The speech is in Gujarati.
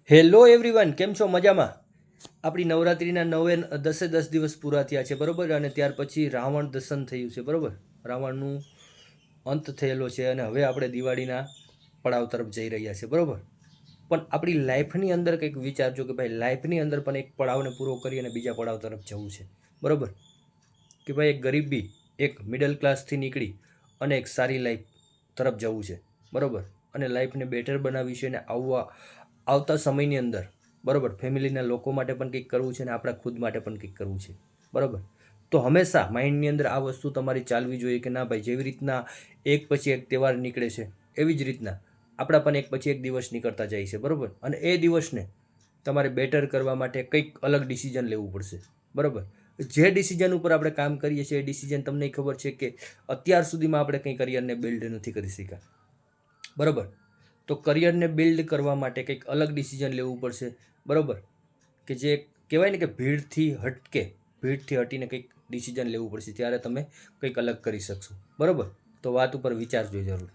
હેલો એવરીવન, કેમ છો? મજામાં? આપણી નવરાત્રિના 10 દિવસ પૂરા થયા છે, બરાબર. અને ત્યાર પછી રાવણ દર્શન થયું છે, બરાબર. રાવણનું અંત થયેલો છે અને હવે આપણે દિવાળીના પડાવ તરફ જઈ રહ્યા છે, બરાબર. પણ આપણી લાઈફની અંદર કંઈક વિચારજો કે ભાઈ લાઈફની અંદર પણ એક પડાવને પૂરો કરી અને બીજા પડાવ તરફ જવું છે, બરાબર. કે ભાઈ એક ગરીબી, એક મિડલ ક્લાસથી નીકળી અને એક સારી લાઈફ તરફ જવું છે, બરાબર. અને લાઈફને બેટર બનાવી છે અને આવતા સમયની અંદર, બરાબર, ફેમિલીના લોકો માટે પણ કંઈક કરવું છે અને આપણા ખુદ માટે પણ કંઈક કરવું છે, બરાબર. તો હંમેશા માઇન્ડની અંદર આ વસ્તુ તમારી ચાલવી જોઈએ કે ના ભાઈ, જેવી રીતના એક પછી એક તહેવાર નીકળે છે એવી જ રીતના આપણા પણ એક પછી એક દિવસ નીકળતા જાય છે, બરાબર. અને એ દિવસને તમારે બેટર કરવા માટે કંઈક અલગ ડિસિઝન લેવું પડશે, બરાબર. જે ડિસિઝન ઉપર આપણે કામ કરીએ છીએ એ ડિસિઝન તમને ખબર છે કે અત્યાર સુધીમાં આપણે કંઈ કરિયરને બિલ્ડ નથી કરી શક્યા, બરાબર. તો કરિયરને બિલ્ડ કરવા માટે કંઈક અલગ ડિસિઝન લેવું પડશે, બરાબર. કે જે કહેવાય ને કે ભીડથી હટીને કંઈક ડિસિઝન લેવું પડશે, ત્યારે તમે કંઈક અલગ કરી શકશો, બરાબર. તો વાત ઉપર વિચારજો જરૂર.